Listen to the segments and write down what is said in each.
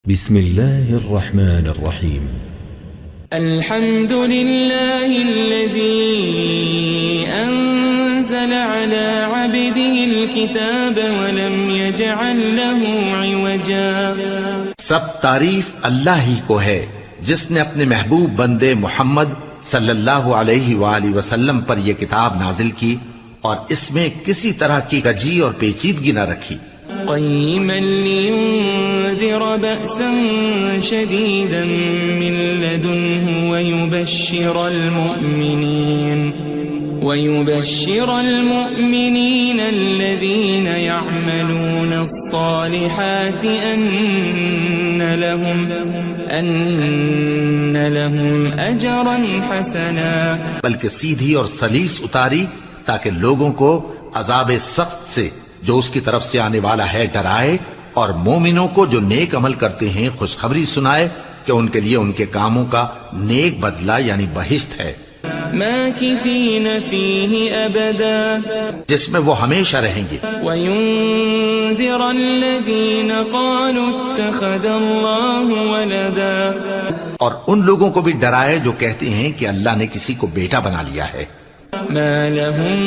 بسم الله الرحمن الرحيم. الحمد لله الذي أنزل على عبده الكتاب ولم يجعل له عوجا. سب تعریف اللہ ہی کو ہے جس نے اپنے محبوب بندے محمد صلی اللہ علیہ وآلہ وسلم پر یہ کتاب نازل کی اور اس میں کسی طرح کی کجی اور پیچیدگی نہ رکھی. قيما لينذر بأسا شديدا من لدنه ويبشر المؤمنين الذين يعملون الصالحات أن لهم أجرا حسنا. بلکہ سیدھی اور سلیس اتاری تاکہ لوگوں کو عذاب سخت سے جو اس کی طرف سے آنے والا ہے ڈرائے، اور مومنوں کو جو نیک عمل کرتے ہیں خوشخبری سنائے کہ ان کے لیے ان کے کاموں کا نیک بدلہ یعنی بہشت ہے، ماکثین فیہ ابدا، جس میں وہ ہمیشہ رہیں گے. وینذر الذین قالوا اتخذ اللہ ولدا، اور ان لوگوں کو بھی ڈرائے جو کہتے ہیں کہ اللہ نے کسی کو بیٹا بنا لیا ہے. ما لهم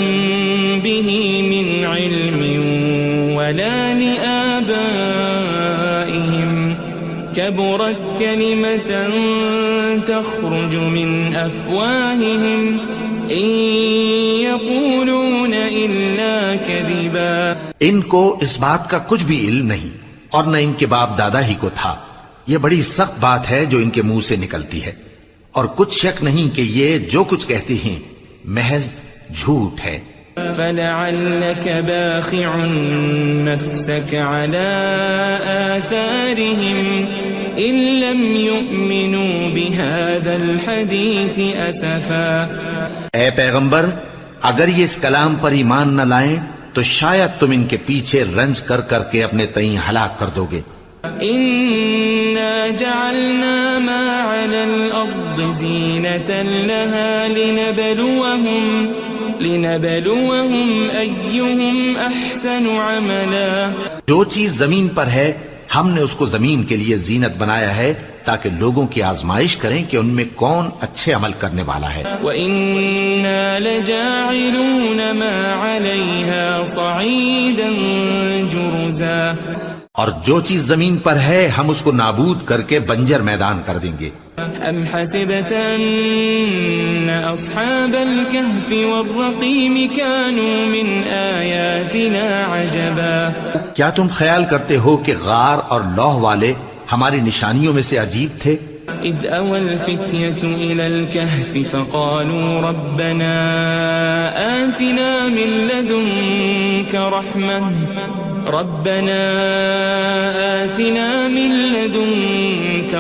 به من علم ولا لآبائهم كبرت كلمة تخرج من أفواههم إن يقولون إلا كذبا. ان کو اس بات کا کچھ بھی علم نہیں اور نہ ان کے باپ دادا ہی کو تھا. یہ بڑی سخت بات ہے جو ان کے منہ سے نکلتی ہے، اور کچھ شک نہیں کہ یہ جو کچھ کہتے ہیں محض جھوٹ ہے. فلعلك باخع نفسك على آثارهم إن لم يؤمنوا بهذا الحديث أسفا. اے پیغمبر، اگر یہ اس کلام پر ایمان نہ لائیں تو شاید تم ان کے پیچھے رنج کر کر کے اپنے تئیں ہلاک کر دو گے. إنا جعلنا ما على الأرض زينة لها لنبلوهم أيهم أحسن عملا. جو چیز زمین پر ہے ہم نے اس کو زمین کے لیے زینت بنایا ہے تاکہ لوگوں کی آزمائش کریں کہ ان میں کون اچھے عمل کرنے والا ہے. وَإِنَّا لَجَاعِلُونَ مَا عَلَيْهَا صَعِيدًا جُرُزًا. اور جو چیز زمین پر ہے ہم اس کو نابود کر کے بنجر میدان کر دیں گے. ام حسبت ان اصحاب الكهف والرقيم كانوا من آیاتنا عجبا. کیا تم خیال کرتے ہو کہ غار اور لوح والے ہماری نشانیوں میں سے عجیب تھے؟ اذ اوى الفتية الى الكهف فقالوا ربنا آتنا من لدنك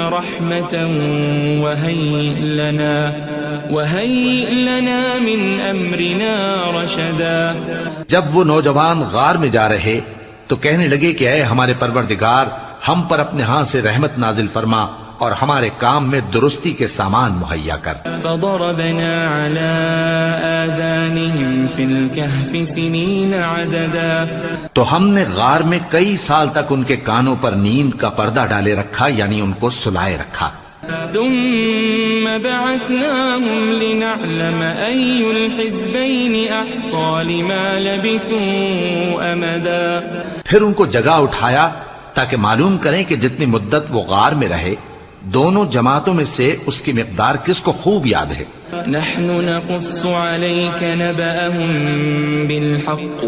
رحمة وهيئ لنا من امرنا رشدا. جب وہ نوجوان غار میں جا رہے تو کہنے لگے کہ اے ہمارے پروردگار، ہم پر اپنے ہاں سے رحمت نازل فرما اور ہمارے کام میں درستی کے سامان مہیا کر. فضربنا على آذانهم في الكهف سنين عددا. تو ہم نے غار میں کئی سال تک ان کے کانوں پر نیند کا پردہ ڈالے رکھا، یعنی ان کو سلائے رکھا. ثم بعثناهم لنعلم أي الحزبين أحصى لما لبثوا أمدا. پھر ان کو جگہ اٹھایا تاکہ معلوم کریں کہ جتنی مدت وہ غار میں رہے دونوں جماعتوں میں سے اس کی مقدار کس کو خوب یاد ہے. نحن نقص عليك نبأهم بالحق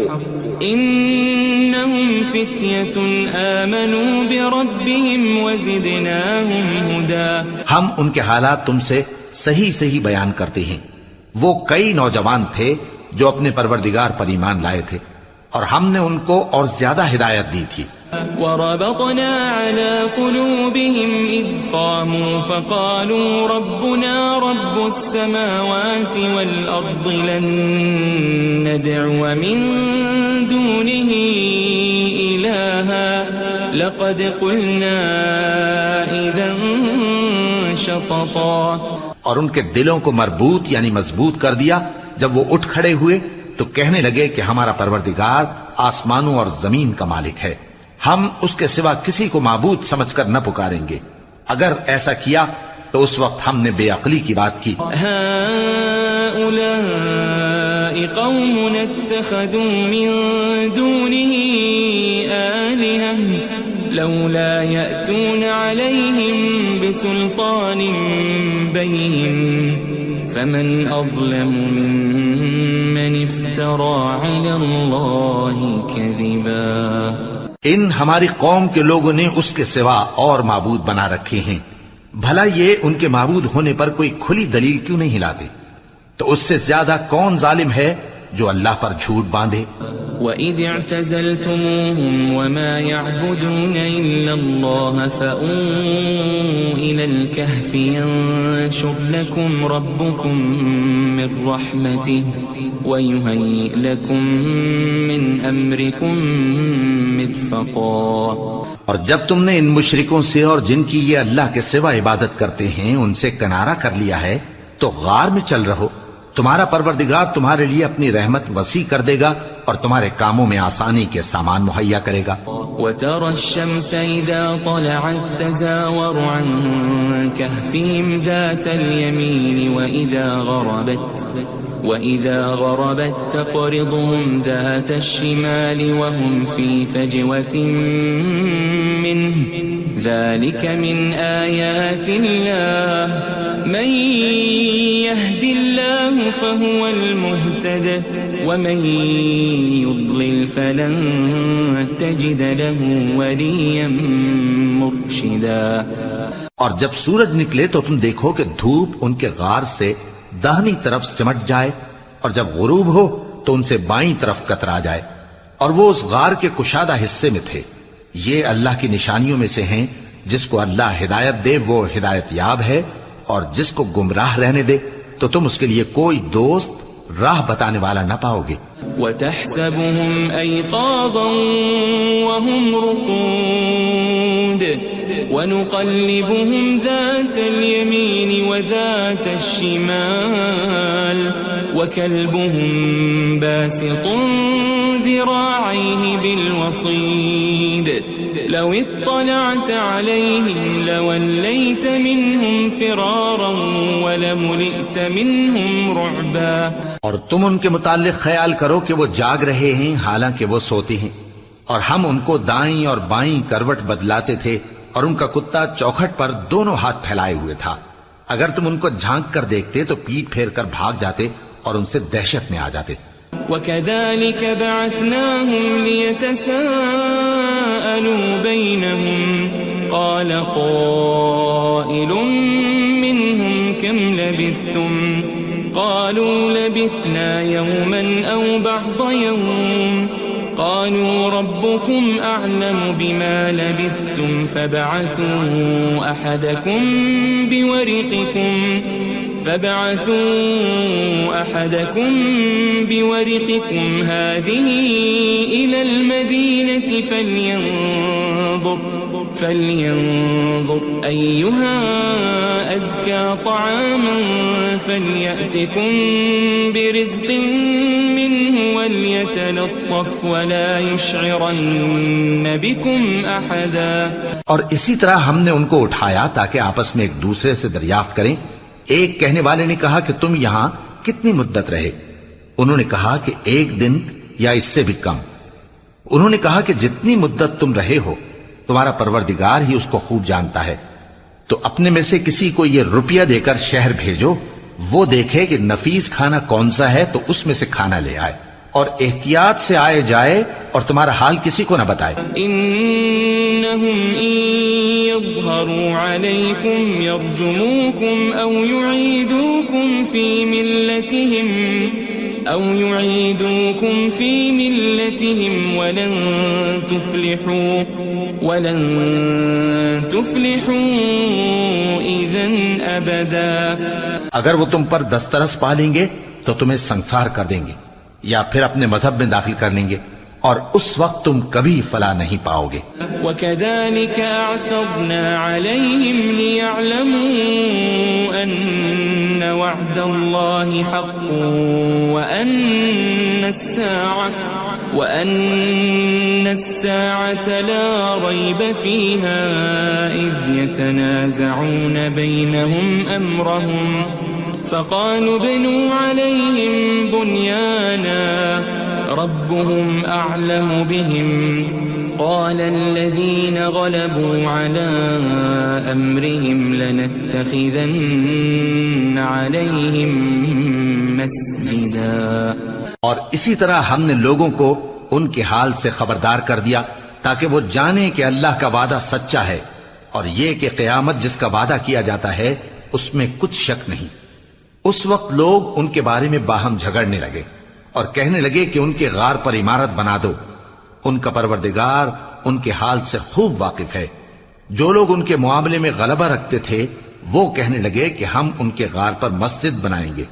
إنهم فتية آمنوا بربهم وزدناهم هدى. ہم ان کے حالات تم سے صحیح بیان کرتے ہیں. وہ کئی نوجوان تھے جو اپنے پروردگار پر ایمان لائے تھے اور ہم نے ان کو اور زیادہ ہدایت دی تھی. وربطنا على قلوبهم إذ قاموا فقالوا ربنا رب السماوات والأرض لن ندعو من دونه إلها لقد قلنا إذا شططا. اور ان کے دلوں کو مربوط یعنی مضبوط کر دیا. جب وہ اٹھ کھڑے ہوئے تو کہنے لگے کہ ہمارا پروردگار آسمانوں اور زمین کا مالک ہے، ہم اس کے سوا کسی کو معبود سمجھ کر نہ پکاریں گے. اگر ایسا کیا تو اس وقت ہم نے بے عقلی کی بات کی. هؤلاء قوم اتخذوا من دونه آلهة لولا يأتون عليهم بسلطان بين فمن أظلم ممن افترى على الله كذبا. ان ہماری قوم کے لوگوں نے اس کے سوا اور معبود بنا رکھے ہیں. بھلا یہ ان کے معبود ہونے پر کوئی کھلی دلیل کیوں نہیں لاتے؟ تو اس سے زیادہ کون ظالم ہے جو اللہ پر جھوٹ باندھے؟ وَإِذِ اعْتَزَلْتُمُوهُمْ وَمَا يَعْبُدُونَ إِلَّا اللَّهَ فَأْوُوا إِلَى الْكَهْفِ يَنشُرْ لَكُمْ رَبُّكُمْ مِنْ رَحْمَتِهِ وَيُهَيِّئْ لَكُمْ مِنْ أَمْرِكُمْ مِرْفَقًا. اور جب تم نے ان مشرکوں سے اور جن کی یہ اللہ کے سوا عبادت کرتے ہیں ان سے کنارہ کر لیا ہے تو غار میں چل رہو. تمہارا پروردگار تمہارے لیے اپنی رحمت وسیع کر دے گا اور تمہارے کاموں میں آسانی کے سامان مہیا کرے گا. وَتَرَى الشَّمْسَ إِذَا طَلَعَتْ تَزَاوَرُ عَنْ كَهْفِهِمْ ذَاتَ الْيَمِينِ وَإِذَا غَرَبَتْ تَقْرِضُهُمْ ذَاتَ الشِّمَالِ وَهُمْ فِي فَجْوَةٍ مِّنْهُ ذَلِكَ مِنْ آيَاتِ اللَّهِ مَنْ يَهْدِ اللَّهُ فَهُوَ الْمُهْتَدِ وَمَنْ يُضْلِلْ فَلَنْ تَجِدَ لَهُ وَلِيًّا مُرْشِدًا. اور جب سورج نکلے تو تم دیکھو کہ دھوپ ان کے غار سے داہنی طرف سمٹ جائے اور جب غروب ہو تو ان سے بائیں طرف کترا جائے اور وہ اس غار کے کشادہ حصے میں تھے. یہ اللہ کی نشانیوں میں سے ہیں. جس کو اللہ ہدایت دے وہ ہدایت یاب ہے اور جس کو گمراہ رہنے دے تو تم اس کے لیے کوئی دوست راہ بتانے والا نہ پاؤ گے. وَتَحْسَبُهُمْ أَيْقَاظًا وَهُمْ رُقُودٌ وَنُقَلِّبُهُمْ ذَاتَ الْيَمِينِ وَذَاتَ الشِّمَالِ وَكَلْبُهُمْ بَاسِطٌ ذِرَاعَيْهِ بِالْوَصِيدِ لَوِ اطَّلَعْتَ عَلَيْهِمْ لَوَلَّيْتَ مِنْهُمْ فِرَارًا وَلَمُلِئْتَ مِنْهُمْ رُعْبًا. اور تم ان کے متعلق خیال کرو کہ وہ جاگ رہے ہیں حالانکہ وہ سوتے ہیں اور ہم ان کو دائیں اور بائیں کروٹ بدلاتے تھے اور ان کا کتا چوکھٹ پر دونوں ہاتھ پھیلائے ہوئے تھا. اگر تم ان کو جھانک کر دیکھتے تو پیٹ پھیر کر بھاگ جاتے اور ان سے دہشت میں آ جاتے. وَكَذَلِكَ بَعَثْنَاهُمْ لِيَتَسَاءَلُوا بَيْنَهُمْ قَالَ قَائِلٌ مِّنْهُمْ كَمْ لَبِثْتُمْ قَالُوا لَبِثْنَا يَوْمًا أَوْ بَعْضَ يَوْمٍ قَالُوا رَبُّكُمْ أَعْلَمُ بِمَا لَبِثْتُمْ فَابْعَثُوا أَحَدَكُمْ بِوَرِقِكُمْ هَذِهِ إِلَى الْمَدِينَةِ فَلْيَنظُرْ أَيُّهَا أَزْكَى طَعَامًا فَلْيَأْتِكُمْ بِرِزْقٍ مِّنْهُ وَلْيَتَلَطَّفْ وَلَا يُشْعِرَنَّ بِكُمْ أَحَدًا. اور اسی طرح ہم نے ان کو اٹھایا تاکہ آپس میں ایک دوسرے سے دریافت کریں. ایک کہنے والے نے کہا کہ تم یہاں کتنی مدت رہے؟ انہوں نے کہا کہ 1 دن یا اس سے بھی کم. انہوں نے کہا کہ جتنی مدت تم رہے ہو تمہارا پروردگار ہی اس کو خوب جانتا ہے. تو اپنے میں سے کسی کو یہ روپیہ دے کر شہر بھیجو، وہ دیکھے کہ نفیس کھانا کون سا ہے تو اس میں سے کھانا لے آئے اور احتیاط سے آئے جائے اور تمہارا حال کسی کو نہ بتائے. انہم ان یظہروا علیکم یرجموکم او یعیدوکم فی ملتہم ولن تفلحوا اذن ابدا. اگر وہ تم پر دسترس پا لیں گے تو تمہیں سنسار کر دیں گے یا پھر اپنے مذہب میں داخل کر لیں گے اور اس وقت تم کبھی فلاح نہیں پاؤ گے. وَكَذَلِكَ أَعْثَرْنَا عَلَيْهِمْ لِيَعْلَمُوا أَنَّ وَعْدَ اللَّهِ حَقٌّ وَأَنَّ وأن الساعة لا ريب فيها إذ يتنازعون بينهم أمرهم فقالوا ابنوا عليهم بنيانا ربهم أعلم بهم قال الذين غلبوا على أمرهم لنتخذن عليهم مسجدا. اور اسی طرح ہم نے لوگوں کو ان کے حال سے خبردار کر دیا تاکہ وہ جانیں کہ اللہ کا وعدہ سچا ہے اور یہ کہ قیامت جس کا وعدہ کیا جاتا ہے اس میں کچھ شک نہیں. اس وقت لوگ ان کے بارے میں باہم جھگڑنے لگے اور کہنے لگے کہ ان کے غار پر عمارت بنا دو. ان کا پروردگار ان کے حال سے خوب واقف ہے. جو لوگ ان کے معاملے میں غلبہ رکھتے تھے وہ کہنے لگے کہ ہم ان کے غار پر مسجد بنائیں گے.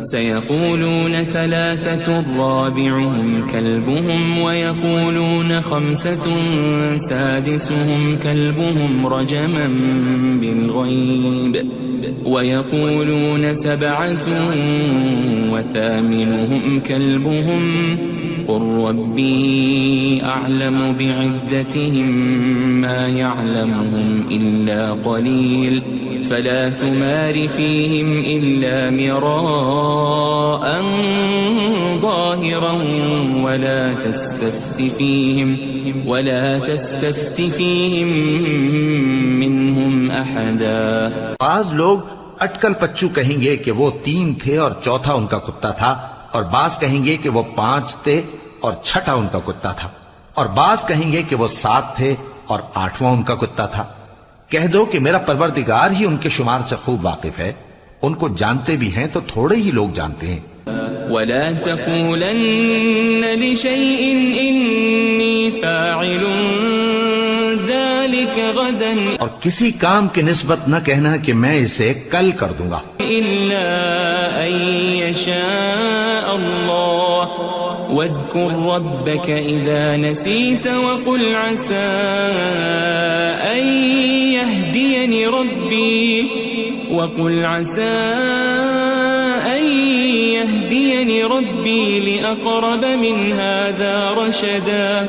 سيقولون ثلاثة رابعهم كلبهم ويقولون خمسة سادسهم كلبهم رجما بالغيب ويقولون سبعة وثامنهم كلبهم قل ربي أعلم بعدتهم ما يعلمهم إلا قليل فلا تمار فيهم إلا مراء ظاهرا ولا تستفت فيهم منهم أحدا. بعض لوگ اٹکل پچو کہیں گے کہ وہ 3 تھے اور چوتھا ان کا کتا تھا، اور بعض کہیں گے کہ وہ 5 تھے اور چھٹا ان کا کتا تھا، اور بعض کہیں گے کہ وہ 7 تھے اور 8واں ان کا کتا تھا. کہہ دو کہ میرا پروردگار ہی ان کے شمار سے خوب واقف ہے، ان کو جانتے بھی ہیں تو تھوڑے ہی لوگ جانتے ہیں. ولا تقولن لشيء إني فاعل ذلك غدا اور کسی کام کی نسبت نہ کہنا کہ میں اسے کل کر دوں گا إلا أن يشاء الله واذكر ربك إذا نسيت وقل عسى أن يهديني ربي لأقرب من هذا رشدا.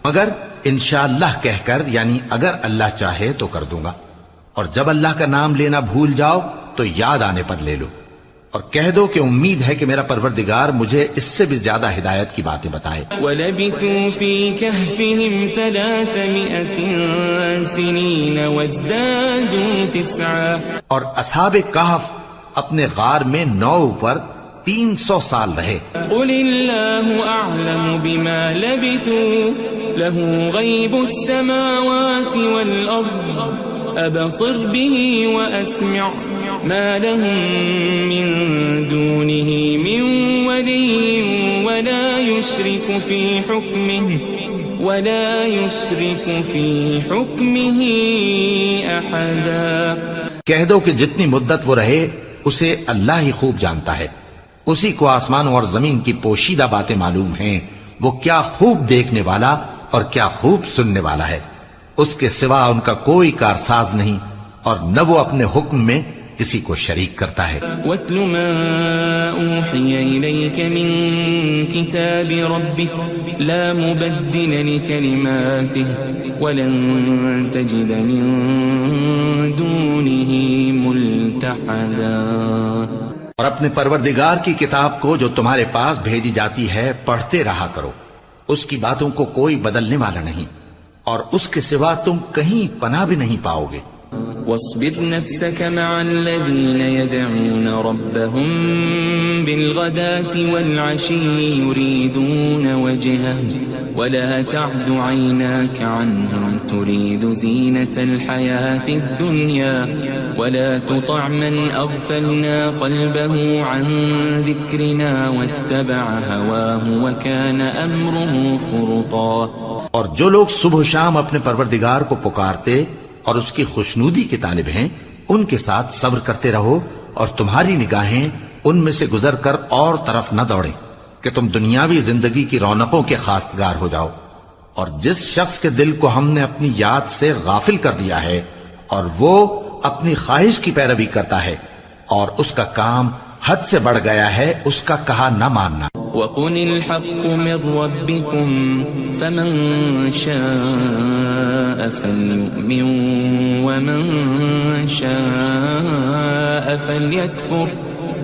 مگر انشاءاللہ کہہ کر، یعنی اگر اللہ چاہے تو کر دوں گا، اور جب اللہ کا نام لینا بھول جاؤ تو یاد آنے پر لے لو، اور کہہ دو کہ امید ہے کہ میرا پروردگار مجھے اس سے بھی زیادہ ہدایت کی باتیں بتائے. وَلَبِثُوا فِي كَهْفِهِمْ 300 سِنِينَ وَازْدَادُوا 9. اور اصحاب کہف اپنے غار میں 9 پر 300 سال رہے. قُلِ اللَّهُ أَعْلَمُ بِمَا لَبِثُوا لَهُ غَيْبُ السَّمَاوَاتِ وَالْأَرْضِ أَبْصِرْ بِهِ وَأَسْمِعْ مَا لَهُم مِّن دُونِهِ مِن وَلِيٍّ وَلَا يُشْرِكُ فِي حُكْمِهِ أَحَدًا. کہہ دو کہ جتنی مدت وہ رہے اسے اللہ ہی خوب جانتا ہے، اسی کو آسمانوں اور زمین کی پوشیدہ باتیں معلوم ہیں، وہ کیا خوب دیکھنے والا اور کیا خوب سننے والا ہے. اس کے سوا ان کا کوئی کارساز نہیں، اور نہ وہ اپنے حکم میں کسی کو شریک کرتا ہے. وَاتْلُ مَا أُوحِيَ إِلَيْكَ مِن كِتَابِ رَبِّكَ لَا مُبَدِّلَ لِكَلِمَاتِهِ وَلَن تَجِدَ مِن دُونِهِ مُلْتَحَدًا. اور اپنے پروردگار کی کتاب کو جو تمہارے پاس بھیجی جاتی ہے پڑھتے رہا کرو، اس کی باتوں کو کوئی بدلنے والا نہیں، اور اس کے سوا تم کہیں پناہ بھی نہیں پاؤ گے. واصبر نفسك مع الذين يدعون ربهم بالغداة والعشي يريدون وجهه ولا تعد عيناك عنهم تريد زينة الحياة الدنيا ولا تطع من أغفلنا قلبه عن ذكرنا واتبع هواه وكان أمره فرطا. اور جو لوگ صبح و شام اپنے پروردگار کو پکارتے اور اس کی خوشنودی کے طالب ہیں ان کے ساتھ صبر کرتے رہو، اور تمہاری نگاہیں ان میں سے گزر کر اور طرف نہ دوڑیں کہ تم دنیاوی زندگی کی رونقوں کے خواستگار ہو جاؤ. اور جس شخص کے دل کو ہم نے اپنی یاد سے غافل کر دیا ہے اور وہ اپنی خواہش کی پیروی کرتا ہے اور اس کا کام حد سے بڑھ گیا ہے اس کا کہا نہ ماننا۔ وَقُلِ الْحَقُّ مِنْ رَبِّكُمْ فَمَنْ شَاءَ فَلْيُؤْمِنْ وَمَنْ شَاءَ فَلْيَكْفُرْ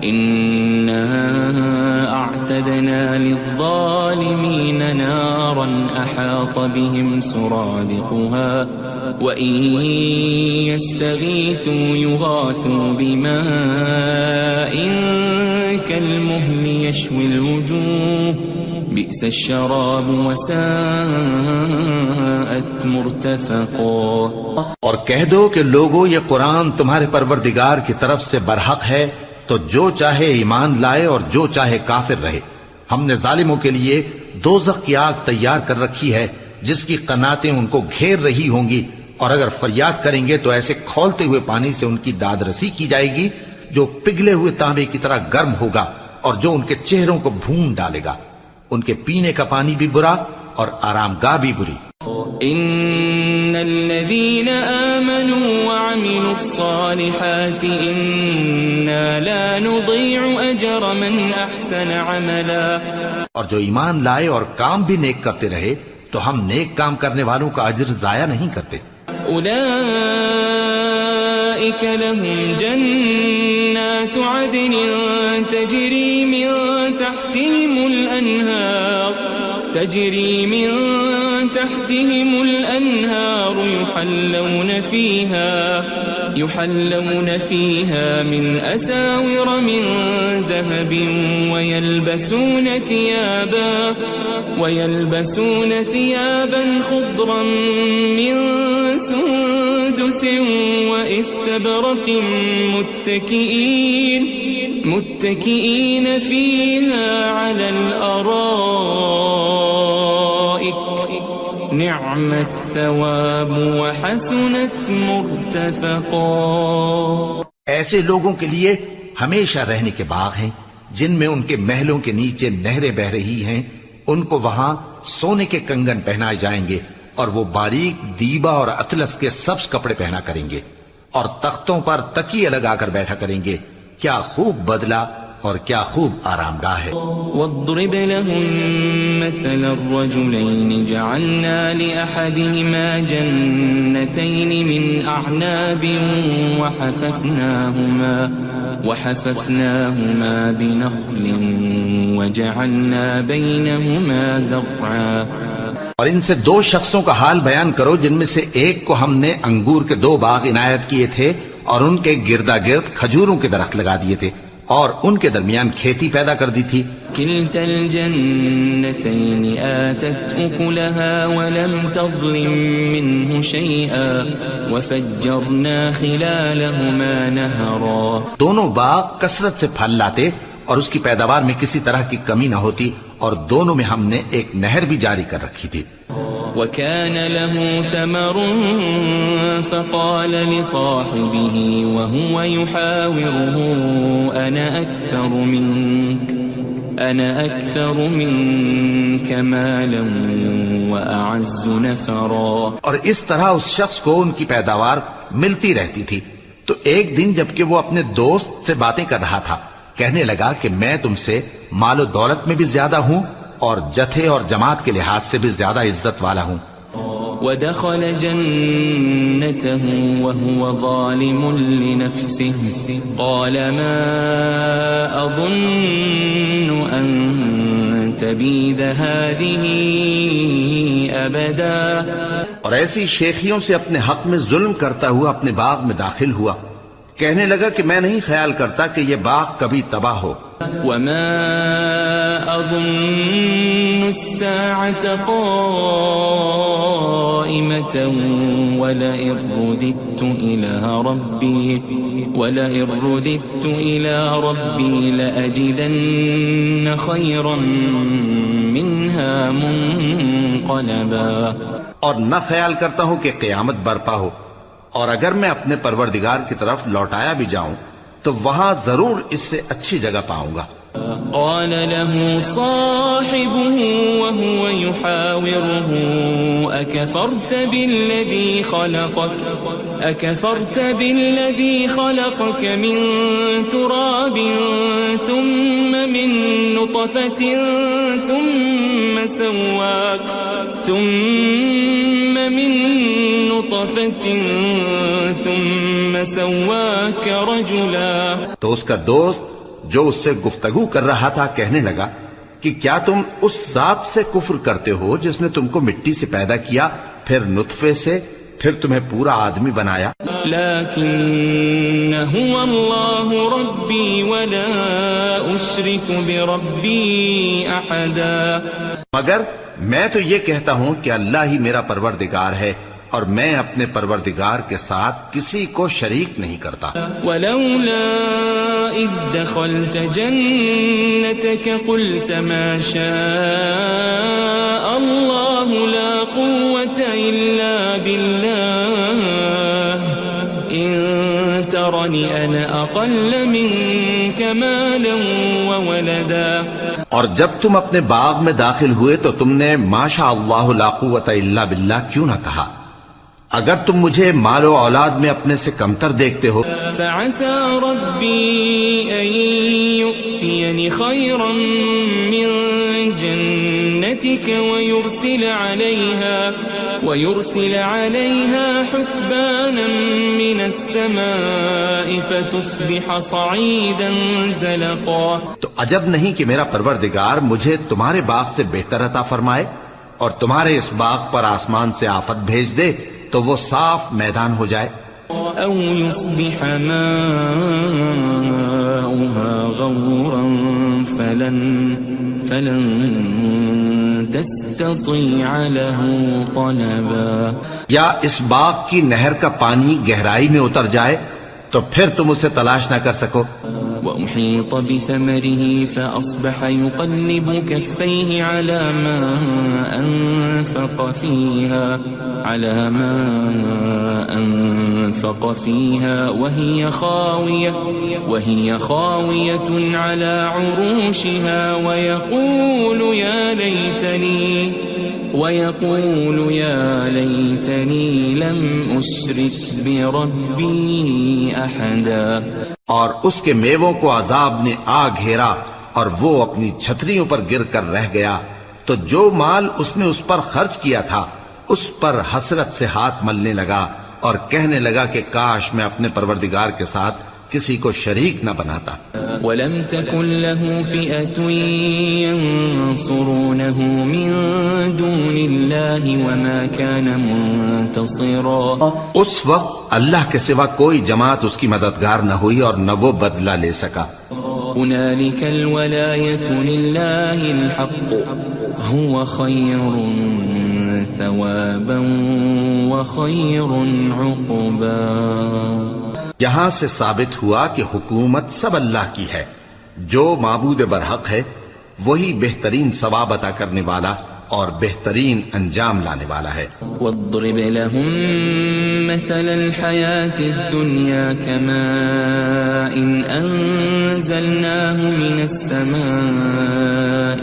إِنَّا أَعْتَدْنَا لِلظَّالِمِينَ نَارًا أَحَاطَ بِهِمْ سُرَادِقُهَا وَإِنْ يَسْتَغِيثُوا يُغَاثُوا بِمَاءٍ كَالْمُهْلِ يَشْوِي الْوُجُوهَ بِئْسَ الشَّرَابُ وَسَاءَتْ مُرْتَفَقًا۔ اور کہہ دو کہ لوگو یہ قرآن تمہارے پروردگار کی طرف سے برحق ہے، تو جو چاہے ایمان لائے اور جو چاہے کافر رہے۔ ہم نے ظالموں کے لیے دوزخ کی آگ تیار کر رکھی ہے جس کی قناتیں ان کو گھیر رہی ہوں گی، اور اگر فریاد کریں گے تو ایسے کھولتے ہوئے پانی سے ان کی داد رسی کی جائے گی جو پگھلے ہوئے تانبے کی طرح گرم ہوگا اور جو ان کے چہروں کو بھون ڈالے گا۔ ان کے پینے کا پانی بھی برا اور آرام گاہ بھی بری۔ ان الذين آمنوا وعملوا الصالحات انا لا نضيع اجر من احسن عملا۔ اور جو ایمان لائے اور کام بھی نیک کرتے رہے تو ہم نیک کام کرنے والوں کا اجر ضائع نہیں کرتے۔ اولئك لهم جنات عدن تجري من تحتهم الأنهار يحلون فيها من أساور من ذهب ويلبسون ثيابا خضرا من سندس واستبرق متكئين فيها على الأرائك نعم الثواب وحسنت مرتفقا۔ ایسے لوگوں کے لیے ہمیشہ رہنے کے باغ ہیں جن میں ان کے محلوں کے نیچے نہریں بہ رہی ہیں، ان کو وہاں سونے کے کنگن پہنائے جائیں گے اور وہ باریک دیبا اور اطلس کے سبز کپڑے پہنا کریں گے اور تختوں پر تکیے لگا کر بیٹھا کریں گے۔ کیا خوب بدلہ اور کیا خوب آرام گاہ ہے۔ واضرب لهم مثل الرجلين جعلنا لأحدهما جنتين من أعناب وحففناهما بنخل وجعلنا بينهما زرعا۔ اور ان سے دو شخصوں کا حال بیان کرو جن میں سے ایک کو ہم نے انگور کے 2 باغ عنایت کیے تھے اور ان کے گردا گرد کھجوروں کے درخت لگا دیے تھے اور ان کے درمیان کھیتی پیدا کر دی تھی۔ كلتا الجنتين آتت أكلها ولم تظلم منه شيئا وفجرنا خلالهما نهرا۔ دونوں باغ کثرت سے پھل لاتے اور اس کی پیداوار میں کسی طرح کی کمی نہ ہوتی، اور دونوں میں ہم نے ایک نہر بھی جاری کر رکھی تھی۔ وكان له ثمر فقال لصاحبه وهو يحاوره أنا أكثر منك مالا وأعز نفرا۔ اور اس طرح اس شخص کو ان کی پیداوار ملتی رہتی تھی، تو ایک دن جبکہ وہ اپنے دوست سے باتیں کر رہا تھا کہنے لگا کہ میں تم سے مال و دولت میں بھی زیادہ ہوں اور جتھے اور جماعت کے لحاظ سے بھی زیادہ عزت والا ہوں۔ ودخل جنته وهو ظالم لنفسه قال ما أظن أن تبيد هذه أبدا۔ اور ایسی شیخیوں سے اپنے حق میں ظلم کرتا ہوا اپنے باغ میں داخل ہوا، کہنے لگا کہ میں نہیں خیال کرتا کہ یہ باغ کبھی تباہ ہو۔ وما أظن الساعة قائمة ولئن رددت إلى ربي لأجدن خيرا منها منقلبا۔ اور نہ خیال کرتا ہوں کہ قیامت برپا ہو، اور اگر میں اپنے پروردگار کی طرف لوٹایا بھی جاؤں تو وہاں ضرور اس سے اچھی جگہ پاؤں گا۔ قال له صاحبه وهو يحاوره أكفرت بالذي خلقك من تراب ثم من نطفة ثم سواك رجلا۔ تو اس کا دوست جو اس سے گفتگو کر رہا تھا کہنے لگا کہ کیا تم اس ذات سے کفر کرتے ہو جس نے تم کو مٹی سے پیدا کیا، پھر نطفے سے، پھر تمہیں پورا آدمی بنایا؟ لیکن هو اللہ ربی ولا اشرک بربی احدا، مگر میں تو یہ کہتا ہوں کہ اللہ ہی میرا پروردگار ہے اور میں اپنے پروردگار کے ساتھ کسی کو شریک نہیں کرتا۔ ولولا اذ دخلت جنتك قلت ما شاء الله لا قوة الا بالله ان ترني انا اقل منك مالا وولدا۔ اور جب تم اپنے باغ میں داخل ہوئے تو تم نے ما شاء اللہ لا قوت الا باللہ کیوں نہ کہا؟ اگر تم مجھے مال و اولاد میں اپنے سے کمتر دیکھتے ہو۔ فعسى ربي أن يؤتيني خيرا من جنتك ويرسل عليها حسبانا من السماء فتصبح صعيدا زلقا۔ تو عجب نہیں کہ میرا پروردگار مجھے تمہارے باغ سے بہتر عطا فرمائے اور تمہارے اس باغ پر آسمان سے آفت بھیج دے تو وہ صاف میدان ہو جائے۔ او يصبح ماؤها غورا فلن تستطيع له طلبا، یا اس باغ کی نہر کا پانی گہرائی میں اتر جائے تو پھر تم اسے تلاش نہ کر سکو۔ وأحيط بثمره فأصبح يقلب كفيه على ما أنفق فيها وهي خاوية على عروشها ويقول يا ليتني لم أشرك بربي أحدا۔ اور اس کے میووں کو عذاب نے آ گھیرا اور وہ اپنی چھتریوں پر گر کر رہ گیا، تو جو مال اس نے اس پر خرچ کیا تھا اس پر حسرت سے ہاتھ ملنے لگا اور کہنے لگا کہ کاش میں اپنے پروردگار کے ساتھ کسی کو شریک نہ بناتا۔ وَلَمْ تَكُنْ لَهُ فِئَةٌ يَنْصُرُونَهُ مِنْ دُونِ اللَّهِ وَمَا كَانَ مُنْتَصِرًا۔ اس وقت اللہ کے سوا کوئی جماعت اس کی مددگار نہ ہوئی اور نہ وہ بدلہ لے سکا۔ هُنَالِكَ الْوَلَایَةُ لِلَّهِ الْحَقُّ هُوَ خَيْرٌ ثَوَابًا وَخَيْرٌ عُقْبًا۔ یہاں سے ثابت ہوا کہ حکومت سب اللہ کی ہے، جو معبود برحق ہے وہی بہترین ثواب عطا کرنے والا اور بہترین انجام لانے والا ہے۔ وَاضْرِبْ لَهُم مَّثَلَ الْحَيَاةِ الدُّنْيَا كَمَاءٍ أَنزَلْنَاهُ مِنَ السَّمَاءِ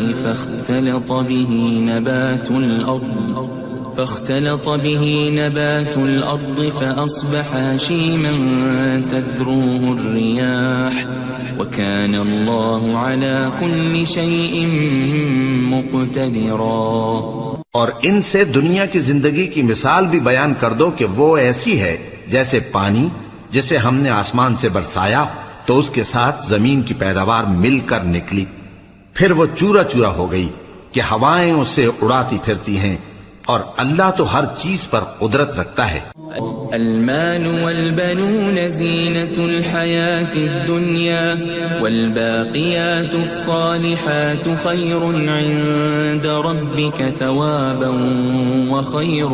فاختلط به نبات الأرض فأصبح هشيما تذروه الرياح وكان الله على كل شيء مقتدرا۔ اور ان سے دنیا کی زندگی کی مثال بھی بیان کر دو کہ وہ ایسی ہے جیسے پانی جسے ہم نے آسمان سے برسایا تو اس کے ساتھ زمین کی پیداوار مل کر نکلی، پھر وہ چورا چورا ہو گئی کہ ہوائیں اسے اڑاتی پھرتی ہیں، اور اللہ تو ہر چیز پر قدرت رکھتا ہے۔ المال والبنون زینة الحیاة الدنیا والباقیات الصالحات خیر عند ربک ثوابا وخیر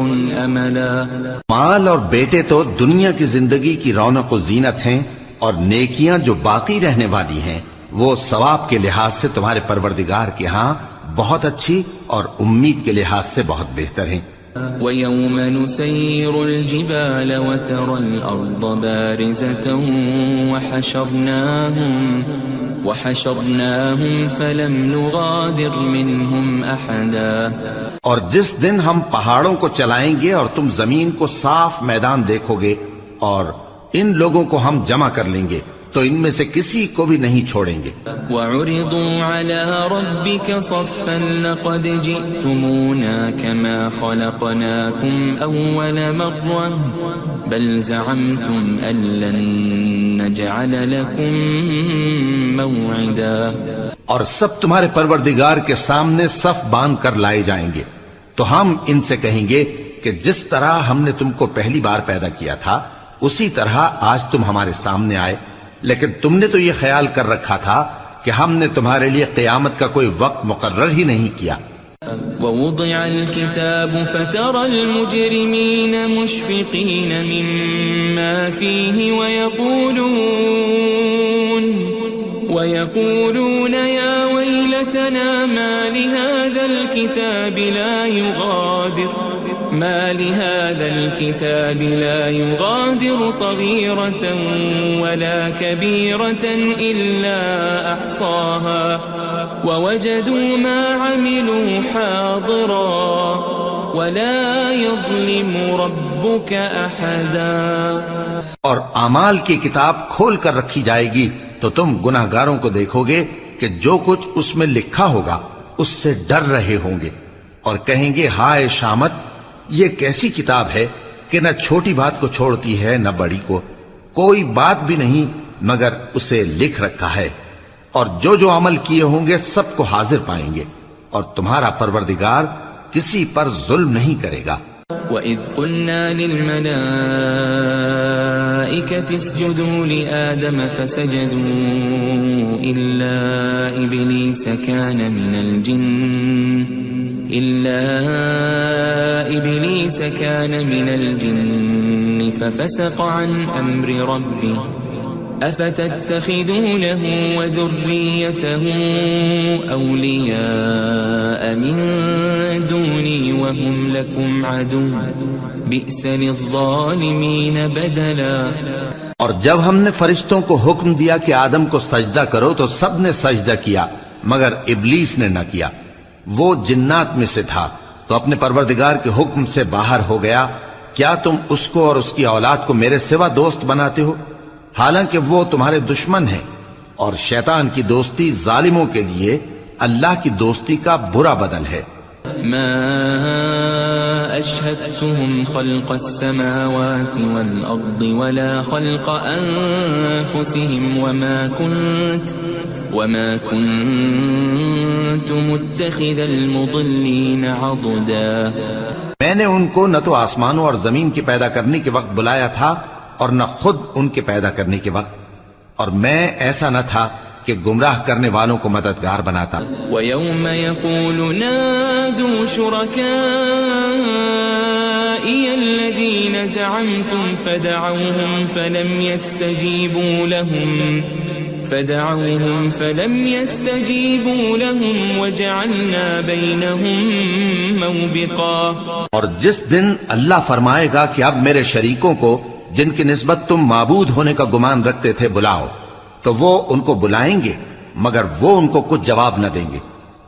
املا۔ مال اور بیٹے تو دنیا کی زندگی کی رونق و زینت ہیں، اور نیکیاں جو باقی رہنے والی ہیں وہ ثواب کے لحاظ سے تمہارے پروردگار کے ہاں بہت اچھی اور امید کے لحاظ سے بہت بہتر ہیں۔ وَيَوْمَ نُسَيِّرُ الْجِبَالَ وَتَرَى الْأَرْضَ بَارِزَةً وَحَشَرْنَاهُمْ فَلَمْ نُغَادِرْ مِنْهُمْ أَحَدًا. اور جس دن ہم پہاڑوں کو چلائیں گے اور تم زمین کو صاف میدان دیکھو گے اور ان لوگوں کو ہم جمع کر لیں گے تو ان میں سے کسی کو بھی نہیں چھوڑیں گے. وَعُرِضُوا عَلَى رَبِّكَ صَفًّا لَقَدْ جِئْتُمُونَا كَمَا خَلَقْنَاكُمْ أَوَّلَ مَرَّةٍ بَلْ زَعَمْتُمْ أَن لَّن نَّجْعَلَ لَكُم مَّوْعِدًا. اور سب تمہارے پروردگار کے سامنے صف باندھ کر لائے جائیں گے تو ہم ان سے کہیں گے کہ جس طرح ہم نے تم کو پہلی بار پیدا کیا تھا اسی طرح آج تم ہمارے سامنے آئے، لیکن تم نے تو یہ خیال کر رکھا تھا کہ ہم نے تمہارے لیے قیامت کا کوئی وقت مقرر ہی نہیں کیا. وَوُضِعَ الْكِتَابُ فَتَرَى الْمُجْرِمِينَ مُشْفِقِينَ مِمَّا فِيهِ وَيَقُولُونَ يَا وَيْلَتَنَا مَا لِهَذَا الْكِتَابِ لَا يُغَادِرُ صَغِيرَةً وَلَا كَبِيرَةً إِلَّا أَحْصَاهَا وَوَجَدُوا مَا عَمِلُوا حَاضِرًا وَلَا يَظْلِمُ رَبُّكَ أَحَدًا. اور اعمال کی کتاب کھول کر رکھی جائے گی تو تم گناہ گاروں کو دیکھو گے کہ جو کچھ اس میں لکھا ہوگا اس سے ڈر رہے ہوں گے اور کہیں گے ہائے شامت، یہ کیسی کتاب ہے کہ نہ چھوٹی بات کو چھوڑتی ہے نہ بڑی کو، کوئی بات بھی نہیں مگر اسے لکھ رکھا ہے، اور جو جو عمل کیے ہوں گے سب کو حاضر پائیں گے، اور تمہارا پروردگار کسی پر ظلم نہیں کرے گا. وَإِذْ قُلْنَا لِلْمَلَائِكَةِ اسْجُدُوا لِآدَمَ فَسَجَدُوا إِلَّا إِبْلِيسَ كَانَ مِنَ الْجِنِّ فَفَسَقَ عَنْ أَمْرِ رَبِّهِ أَفَتَتَّخِذُونَهُ وَذُرِّيَّتَهُ أَوْلِيَاءَ مِن دُونِي وَهُمْ لَكُمْ عَدُوٌّ بِئْسَ لِلظَّالِمِينَ بَدَلًا. اور جب ہم نے فرشتوں کو حکم دیا کہ آدم کو سجدہ کرو تو سب نے سجدہ کیا مگر ابلیس نے نہ کیا، وہ جنات میں سے تھا تو اپنے پروردگار کے حکم سے باہر ہو گیا. کیا تم اس کو اور اس کی اولاد کو میرے سوا دوست بناتے ہو حالانکہ وہ تمہارے دشمن ہیں، اور شیطان کی دوستی ظالموں کے لیے اللہ کی دوستی کا برا بدل ہے. ما أشهدتهم خلق السماوات والأرض ولا خلق أنفسهم وما كنت متخذ المضلين عضدا. میں نے ان کو نہ تو آسمانوں اور زمین کے پیدا کرنے کے وقت بلایا تھا اور نہ خود ان کے پیدا کرنے کے وقت، اور میں ایسا نہ تھا کہ گمراہ کرنے والوں کو مددگار بناتا. وَيَوْمَ يَقُولُ نَادُوا شُرَكَائِيَ الَّذِينَ زَعَمْتُمْ فَدَعَوْهُمْ فَلَمْ يَسْتَجِيبُوا لَهُمْ وَجَعَلْنَا بَيْنَهُمْ مَوْبِقًا. اور جس دن اللہ فرمائے گا کہ اب میرے شریکوں کو جن کی نسبت تم معبود ہونے کا گمان رکھتے تھے بلاؤ، تو وہ ان کو بلائیں گے مگر وہ ان کو کچھ جواب نہ دیں گے،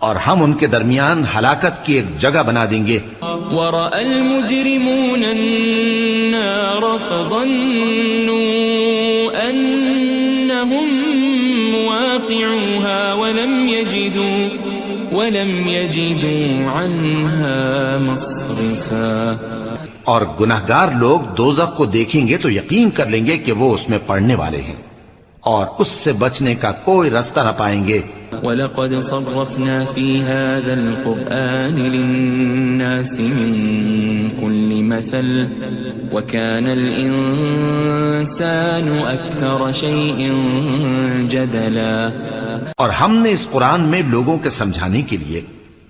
اور ہم ان کے درمیان ہلاکت کی ایک جگہ بنا دیں گے. وَرَأَى الْمُجْرِمُونَ النَّارَ فَظَنُّوا أَنَّهُمْ مُوَاقِعُوهَا وَلَمْ يَجِدُوا عَنْهَا مَصْرِفًا. اور گناہگار لوگ دوزخ کو دیکھیں گے تو یقین کر لیں گے کہ وہ اس میں پڑنے والے ہیں اور اس سے بچنے کا کوئی راستہ نہ پائیں گے. وَلَقَدْ صَرَّفْنَا فِي هَذَا الْقُرْآنِ لِلنَّاسِ مِنْ كُلِّ مَثَلٍ وَكَانَ الْإِنسَانُ أَكْثَرَ شَيْءٍ جَدَلًا. اور ہم نے اس قرآن میں لوگوں کے سمجھانے کے لیے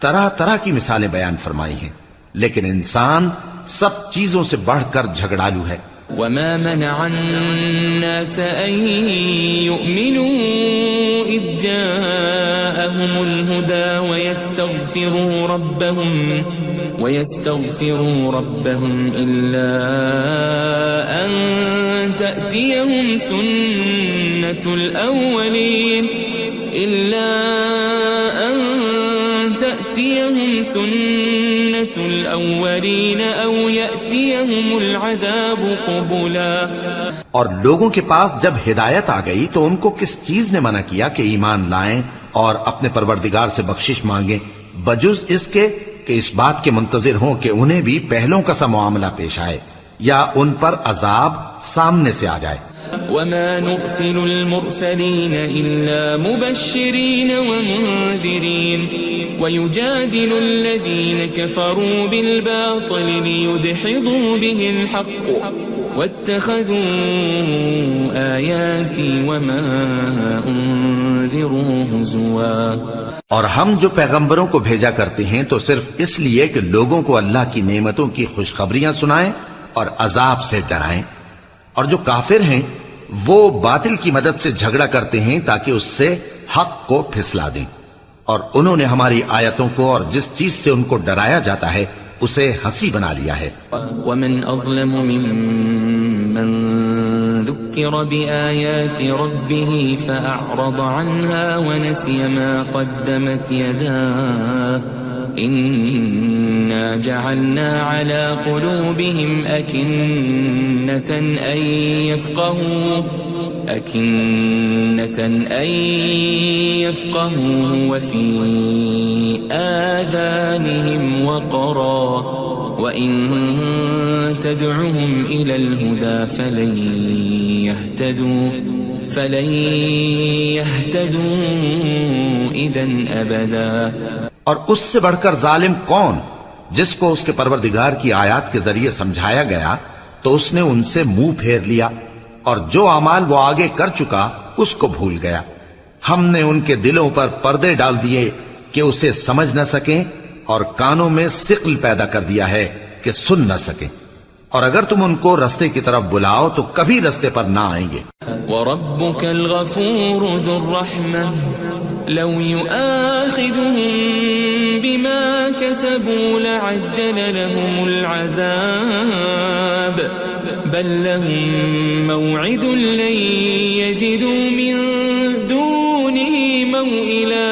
طرح طرح کی مثالیں بیان فرمائی ہیں، لیکن انسان سب چیزوں سے بڑھ کر جھگڑالو ہے. وَمَا مَنَعَ النَّاسَ أَن يُؤْمِنُوا إِذْ جَاءَهُمُ الْهُدَى ويستغفروا ربهم إلا أن تأتيهم سنة الأولين أو يأتيهم العذاب قبلا. اور لوگوں کے پاس جب ہدایت آ گئی تو ان کو کس چیز نے منع کیا کہ ایمان لائیں اور اپنے پروردگار سے بخشش مانگیں بجز اس کے کہ اس بات کے منتظر ہوں کہ انہیں بھی پہلوں کا سا معاملہ پیش آئے یا ان پر عذاب سامنے سے آ جائے. وما نرسل المرسلين إلا مبشرين ومنذرين ويجادل الذين كفروا بالباطل ليدحضوا به الحق واتخذوا آياتي وما أنذروا هزوا. اور ہم جو پیغمبروں کو بھیجا کرتے ہیں تو صرف اس لیے کہ لوگوں کو اللہ کی نعمتوں کی خوشخبریاں سنائیں اور عذاب سے ڈرائیں. اور جو کافر ہیں وہ باطل کی مدد سے جھگڑا کرتے ہیں تاکہ اس سے حق کو پھسلا دیں. اور انہوں نے ہماری آیتوں کو اور جس چیز سے ان کو ڈرایا جاتا ہے اسے ہنسی بنا لیا ہے. ومن اظلم ممن ذكر بآيات ربه فأعرض عنها ونسي ما قدمت يداه إنا جعلنا على قلوبهم أكنة أن يفقهوا وفي آذانهم وقرا وإن تدعهم إلى الهدى فلن يهتدوا إذن أبدا. اور اس سے بڑھ کر ظالم کون جس کو اس کے پروردگار کی آیات کے ذریعے سمجھایا گیا تو اس نے ان سے منہ پھیر لیا اور جو اعمال وہ آگے کر چکا اس کو بھول گیا. ہم نے ان کے دلوں پر پردے ڈال دیے کہ اسے سمجھ نہ سکیں اور کانوں میں ثقل پیدا کر دیا ہے کہ سن نہ سکیں. اور اگر تم ان کو رستے کی طرف بلاؤ تو کبھی رستے پر نہ آئیں گے. وَرَبُّكَ الْغَفُورُ ذُو الرَّحْمَةِ لَوْ يُؤَاخِذُهُم بِمَا كَسَبُوا لَعَجَّلَ لَهُمُ الْعَذَابَ بَل لَّهُم مَّوْعِدٌ لَّن يَجِدُوا مِن دُونِهِ مَوْئِلًا.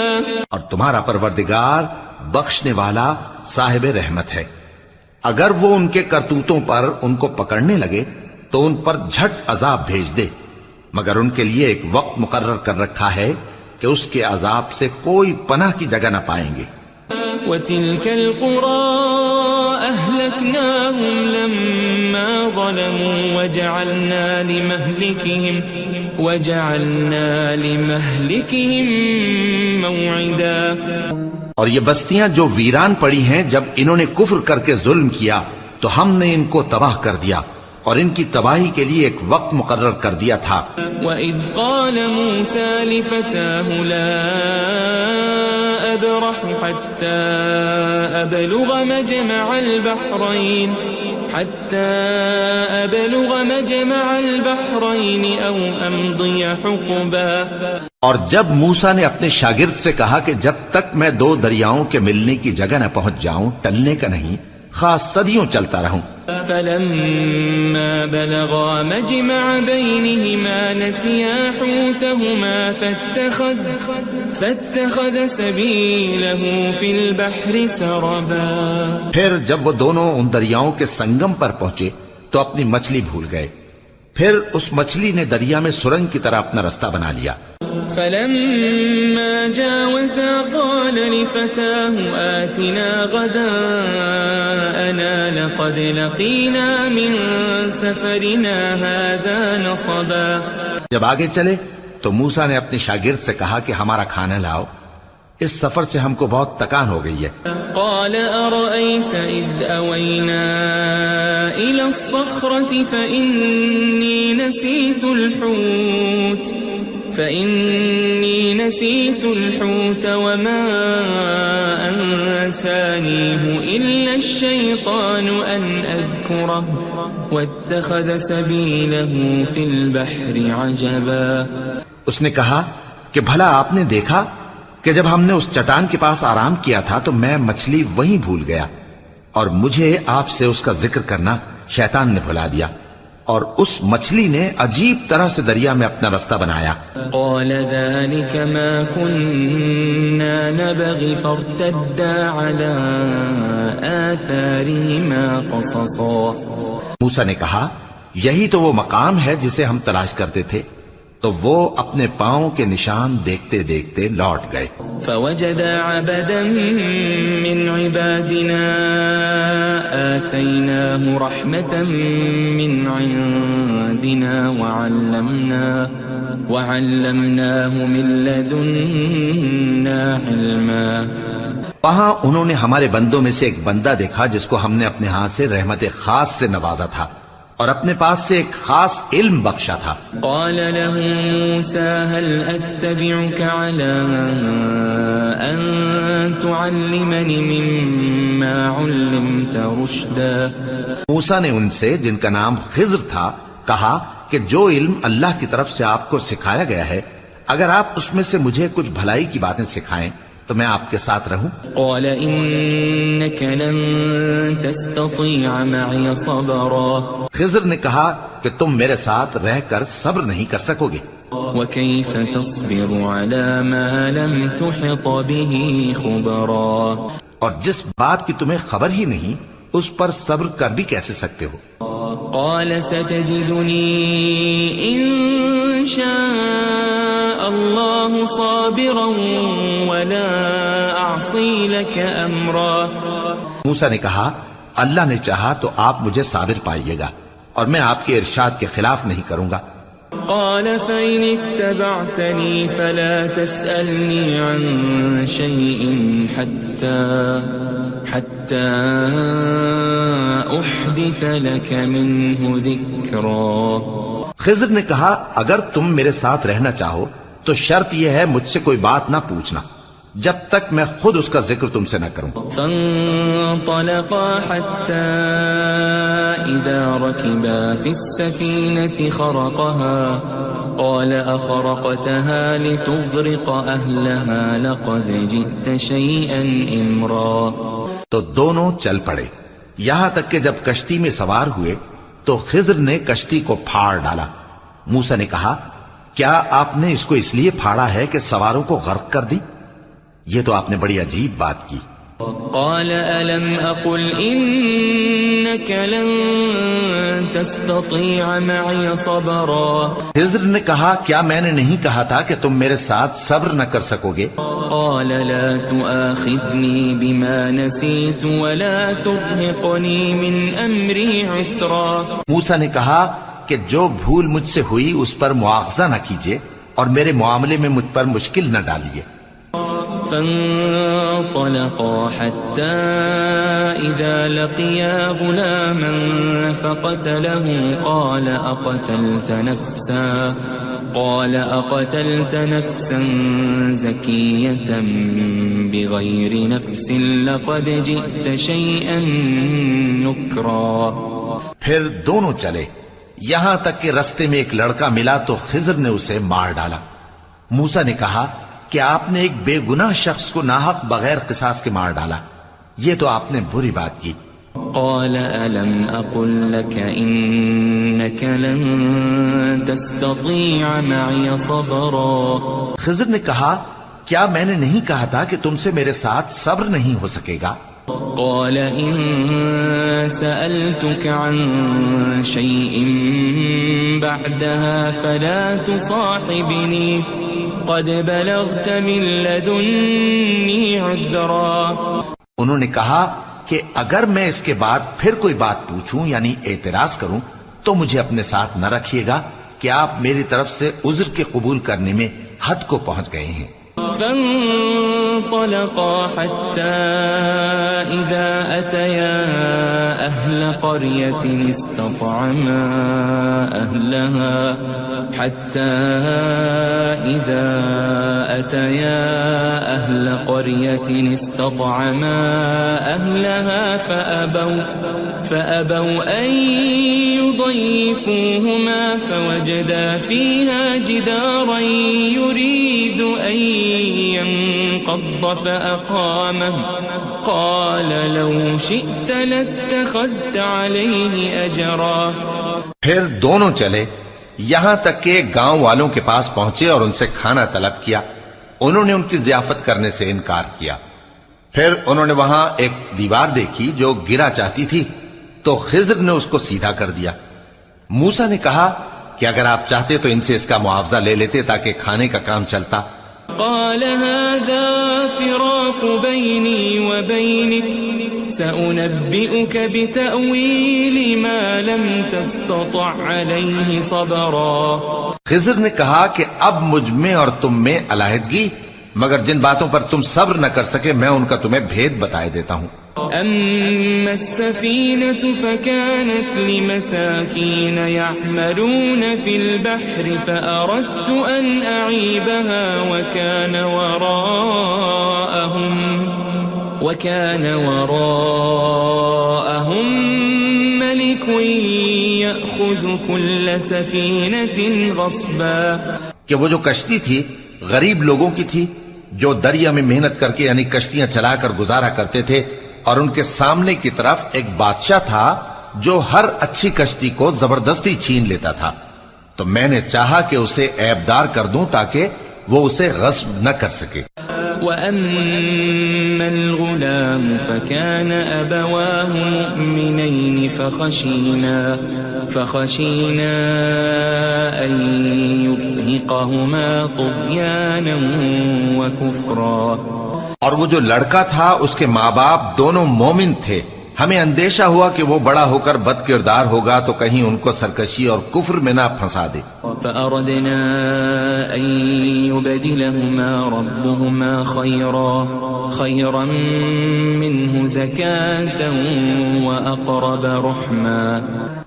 اور تمہارا پروردگار بخشنے والا صاحب رحمت ہے. اگر وہ ان کے کرتوتوں پر ان کو پکڑنے لگے تو ان پر جھٹ عذاب بھیج دے مگر ان کے لیے ایک وقت مقرر کر رکھا ہے کہ اس کے عذاب سے کوئی پناہ کی جگہ نہ پائیں گے. وَتِلْكَ الْقُرَىٰ أَهْلَكْنَاهُمْ لَمَّا ظَلَمُوا وَجَعَلْنَا لِمَهْلِكِهِمْ مَوْعِدًا. اور یہ بستیاں جو ویران پڑی ہیں جب انہوں نے کفر کر کے ظلم کیا تو ہم نے ان کو تباہ کر دیا اور ان کی تباہی کے لیے ایک وقت مقرر کر دیا تھا. وَإِذْ قَالَ مُوسَى لِفَتَاهُ لَا أَبْرَحُ حَتَّى أَبْلُغَ مَجْمَعَ الْبَحْرَيْنِ أَوْ أَمْضِيَ حُقُبًا. اور جب موسیٰ نے اپنے شاگرد سے کہا کہ جب تک میں دو دریاؤں کے ملنے کی جگہ نہ پہنچ جاؤں ٹلنے کا نہیں خاص صدیوں چلتا رہوں. فَلَمَّا بَلَغَا مَجْمَعَ بَيْنِهِمَا نَسِيَا حُوتَهُمَا فَاتَّخَذَ سَبِيلَهُ فِي الْبَحْرِ سَرَبًا. پھر جب وہ دونوں ان دریاؤں کے سنگم پر پہنچے تو اپنی مچھلی بھول گئے. پھر اس مچھلی نے دریا میں سرنگ کی طرح اپنا رستہ بنا لیا. فَلَمَّا جَاوَزَا قَالَ لِفَتَاهُ آتِنَا غَدَاءَنَا لَقَدْ لَقِينَا مِن سَفَرِنَا هَذَا نَصَبًا. جب آگے چلے تو موسیٰ نے اپنے شاگرد سے کہا کہ ہمارا کھانا لاؤ اس سفر سے ہم کو بہت تکان ہو گئی ہے. قال أرأيت إذ أوينا إلى الصخرة فإني نسيت الحوت وما أنسانيه إلا الشيطان أن أذكره واتخذ سبيله في البحر عجبا. اس نے کہا کہ بھلا آپ نے دیکھا کہ جب ہم نے اس چٹان کے پاس آرام کیا تھا تو میں مچھلی وہیں بھول گیا اور مجھے آپ سے اس کا ذکر کرنا شیطان نے بھلا دیا، اور اس مچھلی نے عجیب طرح سے دریا میں اپنا رستہ بنایا۔ قال ذلك ما كنا نبغي فارتدا على آثارهما قصصا۔ موسیٰ نے کہا یہی تو وہ مقام ہے جسے ہم تلاش کرتے تھے، تو وہ اپنے پاؤں کے نشان دیکھتے دیکھتے لوٹ گئے۔ فوجد عبدا من عبادنا آتيناه رحمة من عندنا وعلمناه من لدنا علما۔ وہاں انہوں نے ہمارے بندوں میں سے ایک بندہ دیکھا جس کو ہم نے اپنے ہاتھ سے رحمت خاص سے نوازا تھا اور اپنے پاس سے ایک خاص علم بخشا تھا۔ قال له موسى هل أتبعك على أن تعلمني مما علمت رشدا۔ موسیٰ نے ان سے، جن کا نام خضر تھا، کہا کہ جو علم اللہ کی طرف سے آپ کو سکھایا گیا ہے، اگر آپ اس میں سے مجھے کچھ بھلائی کی باتیں سکھائیں تو میں آپ کے ساتھ رہوں۔ قال إنك لن تستطيع معي صبرا۔ خضر نے کہا کہ تم میرے ساتھ رہ کر صبر نہیں کر سکو گے۔ وكيف تصبر على ما لم تحط به خبرا۔ اور جس بات کی تمہیں خبر ہی نہیں اس پر صبر کر بھی کیسے سکتے ہو؟ قال ستجدني إن شاء الله صابرا ولا أعصي لك أمرا۔ موسیٰ نے کہا اللہ نے چاہا تو آپ مجھے صابر پائیے گا اور میں آپ کے ارشاد کے خلاف نہیں کروں گا۔ قال فإن اتبعتني فلا تسألني عن شيء حتى أحدث لك منه ذكرا۔ خضر نے کہا اگر تم میرے ساتھ رہنا چاہو تو شرط یہ ہے مجھ سے کوئی بات نہ پوچھنا جب تک میں خود اس کا ذکر تم سے نہ کروں۔ فانطلقا حتى إذا ركبا في السفينة خرقها قال أخرقتها لتغرق أهلها لقد جئت شيئا إمرا۔ تو دونوں چل پڑے یہاں تک کہ جب کشتی میں سوار ہوئے تو خضر نے کشتی کو پھاڑ ڈالا۔ موسیٰ نے کہا کیا آپ نے اس کو اس لیے پھاڑا ہے کہ سواروں کو غرق کر دی؟ یہ تو آپ نے بڑی عجیب بات کی۔ قال ألم أقل إنك لن تستطيع معي صبرا۔ خضر نے کہا کیا میں نے نہیں کہا تھا کہ تم میرے ساتھ صبر نہ کر سکو گے؟ قال لا تؤاخذني بما نسيت ولا ترهقني من أمري عسرا۔ موسیٰ نے کہا کہ جو بھول مجھ سے ہوئی اس پر مواخذہ نہ کیجیے اور میرے معاملے میں مجھ پر مشکل نہ ڈالیے۔ فانطلقا حتى إذا لقيا غلاما فقتله قال أقتلت نفسا زكية بغير نفس لقد جئت شيئا نكرا۔ پھر دونوں چلے یہاں تک کہ رستے میں ایک لڑکا ملا تو خضر نے اسے مار ڈالا۔ موسیٰ نے کہا کہ آپ نے ایک بے گناہ شخص کو ناحق بغیر قصاص کے مار ڈالا، یہ تو آپ نے بری بات کی۔ قال ألم أقل لك إنك لن تستطيع معي صبرا۔ خضر نے کہا کیا میں نے نہیں کہا تھا کہ تم سے میرے ساتھ صبر نہیں ہو سکے گا؟ قال إن سألتك عن شيء بعدها فلا تصاحبني قد بلغت من لدني عذرا۔ انہوں نے کہا کہ اگر میں اس کے بعد پھر کوئی بات پوچھوں یعنی اعتراض کروں تو مجھے اپنے ساتھ نہ رکھیے گا کہ آپ میری طرف سے عذر کے قبول کرنے میں حد کو پہنچ گئے ہیں۔ فانطلقا حتى إذا أتيا أهل قرية استطعما أهلها فأبوا أن يضيفوهما فوجدا فيها جدارا يريد أن انقض فأقامه قال لو شئت لاتخذت عليه أجرا. پھر دونوں چلے یہاں تک کہ گاؤں والوں کے پاس پہنچے اور ان سے کھانا طلب کیا. انہوں نے ان کی ضیافت کرنے سے انکار کیا. پھر انہوں نے وہاں ایک دیوار دیکھی جو گرا چاہتی تھی تو خضر نے اس کو سیدھا کر دیا. موسیٰ نے کہا کہ اگر آپ چاہتے تو ان سے اس کا معاوضہ لے لیتے تاکہ کھانے کا کام چلتا. قال هذا فراق بيني وبينك سأنبئك بتأويل ما لم تستطع عليه صبرا. خضر نے کہا کہ اب مجھ میں اور تم میں علیحدگی، مگر جن باتوں پر تم صبر نہ کر سکے میں ان کا تمہیں بھید بتائے دیتا ہوں. أما السفينة فكانت لمساكين يعملون في البحر فأردت أن أعيبها وكان وراءهم ملك يأخذ كل سفينة غصبا. کہ وہ جو کشتی تھی غریب لوگوں کی تھی جو دریا میں محنت کر کے یعنی کشتیاں چلا کر گزارا کرتے تھے، اور ان کے سامنے کی طرف ایک بادشاہ تھا جو ہر اچھی کشتی کو زبردستی چھین لیتا تھا. تو میں نے چاہا کہ اسے عیبدار کر دوں تاکہ وہ اسے غصب نہ کر سکے. وَأَمَّا الْغُلَامُ فَكَانَ أَبَوَاهُ مُؤْمِنَيْنِ فَخَشِينَا أَن يُرْهِقَهُمَا طُغْيَانًا وَكُفْرًا. اور وہ جو لڑکا تھا اس کے ماں باپ دونوں مومن تھے، ہمیں اندیشہ ہوا کہ وہ بڑا ہو کر بد کردار ہوگا تو کہیں ان کو سرکشی اور کفر میں نہ پھنسا دے. فأردنا أن يبدلهما ربهما خيرا منه زكاة وأقرب رحما.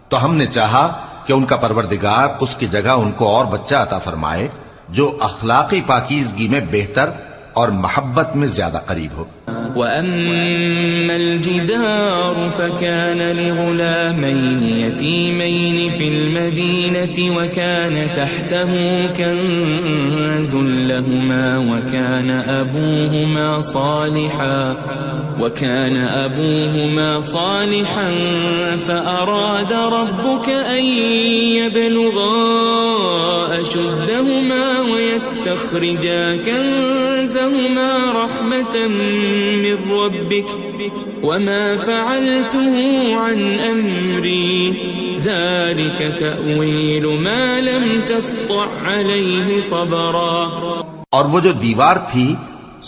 تو ہم نے چاہا کہ ان کا پروردگار اس کی جگہ ان کو اور بچہ عطا فرمائے جو اخلاقی پاکیزگی میں بہتر اور محبت میں زیادہ قریب ہو. وَأَمَّا الْجِدَارُ فَكَانَ لِغُلَامَيْنِ يَتِيمَيْنِ فِي الْمَدِينَةِ وَكَانَ تَحْتَهُ كَنْزٌ لَهُمَا وَكَانَ أَبُوهُمَا صَالِحًا فَأَرَادَ رَبُّكَ أَنْ يَبْلُغَا أَشُدَّهُمَا وَيَسْتَخْرِجَا كَنْزَهُمَا رَحْمَةً من ربك وما فعلته عن أمري ذلك تأويل ما لم تسطع عليه صبرا. اور وہ جو دیوار تھی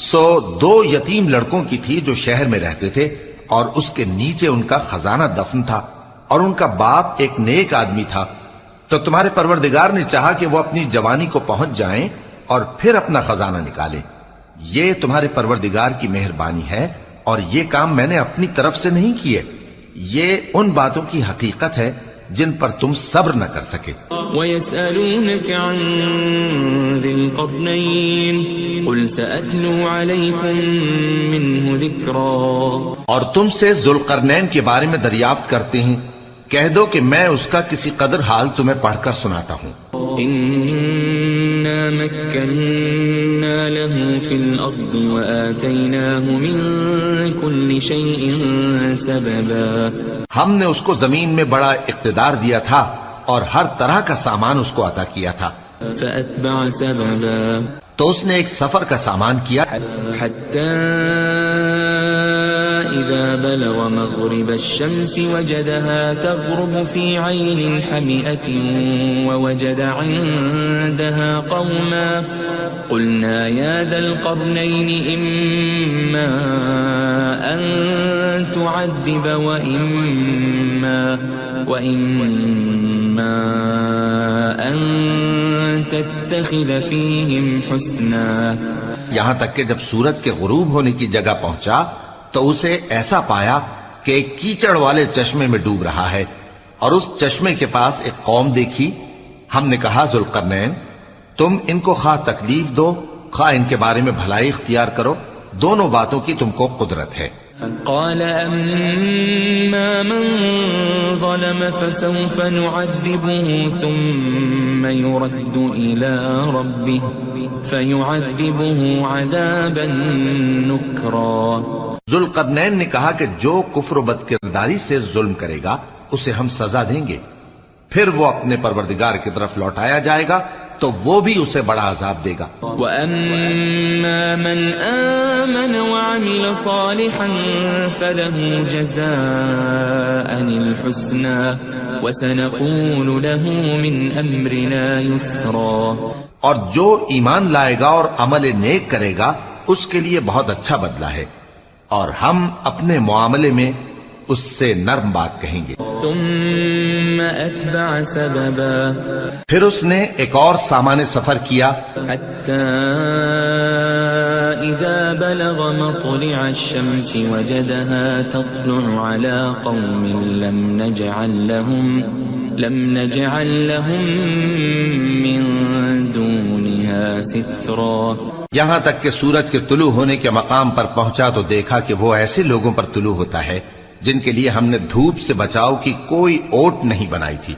سو دو یتیم لڑکوں کی تھی جو شہر میں رہتے تھے اور اس کے نیچے ان کا خزانہ دفن تھا اور ان کا باپ ایک نیک آدمی تھا. تو تمہارے پروردگار نے چاہا کہ وہ اپنی جوانی کو پہنچ جائیں اور پھر اپنا خزانہ نکالے. یہ تمہارے پروردگار کی مہربانی ہے اور یہ کام میں نے اپنی طرف سے نہیں کیے. یہ ان باتوں کی حقیقت ہے جن پر تم صبر نہ کر سکے. وَيَسْأَلُونَكَ عَنْ ذِي الْقَرْنَيْنِ قُلْ سَأَتْلُو عَلَيْكُمْ مِنْهُ ذِكْرًا. اور تم سے ذوالقرنین کے بارے میں دریافت کرتے ہیں، کہہ دو کہ میں اس کا کسی قدر حال تمہیں پڑھ کر سناتا ہوں. إِنَّا مَكَّنَّا لَهُ فِي الْأَرْضِ وَآتَيْنَاهُ مِنْ كُلِّ شَيْءٍ سَبَبًا. ہم نے اس کو زمین میں بڑا اقتدار دیا تھا اور ہر طرح کا سامان اس کو عطا کیا تھا. فَأَتْبَعَ سَبَبًا. تو اس نے ایک سفر کا سامان کیا حتى إذا بلغ مغرب الشمس وجدها تغرب في عين حمئة ووجد عندها قوما قلنا يا ذا القرنين إما أن تعذب وإما أن تتخذ فيهم حسنا. یہاں تک کہ جب سورج کے غروب ہونے کی جگہ پہنچا تو اسے ایسا پایا کہ ایک کیچڑ والے چشمے میں ڈوب رہا ہے اور اس چشمے کے پاس ایک قوم دیکھی. ہم نے کہا ذوالقرنین تم ان کو خواہ تکلیف دو خواہ ان کے بارے میں بھلائی اختیار کرو، دونوں باتوں کی تم کو قدرت ہے. قال أما من ظلم فسوف نعذبه ثم يرد إلى ربه فيعذبه عذابا نكرا. ذوالقرنین نے کہا کہ جو کفر و بد کرداری سے ظلم کرے گا اسے ہم سزا دیں گے، پھر وہ اپنے پروردگار کی طرف لوٹایا جائے گا تو وہ بھی اسے بڑا عذاب دے گا. وَأَمَّا مَنْ آمَنَ وَعَمِلَ صَالِحًا فَلَهُ جَزَاءً الْحُسْنَى وَسَنَقُولُ لَهُ مِنْ أَمْرِنَا يُسْرًا. اور جو ایمان لائے گا اور عمل نیک کرے گا اس کے لیے بہت اچھا بدلہ ہے، اور ہم اپنے معاملے میں اس سے نرم بات کہیں گے. ثم أتبع سببا. پھر اس نے ایک اور سامان سفر کیا حتى إذا بلغ مطلع الشمس وجدها تطلع على قوم لم نجعل لهم من دونها سترا. یہاں تک کہ سورج کے طلوع ہونے کے مقام پر پہنچا تو دیکھا کہ وہ ایسے لوگوں پر طلوع ہوتا ہے جن کے لیے ہم نے دھوپ سے بچاؤ کی کوئی اوٹ نہیں بنائی تھی.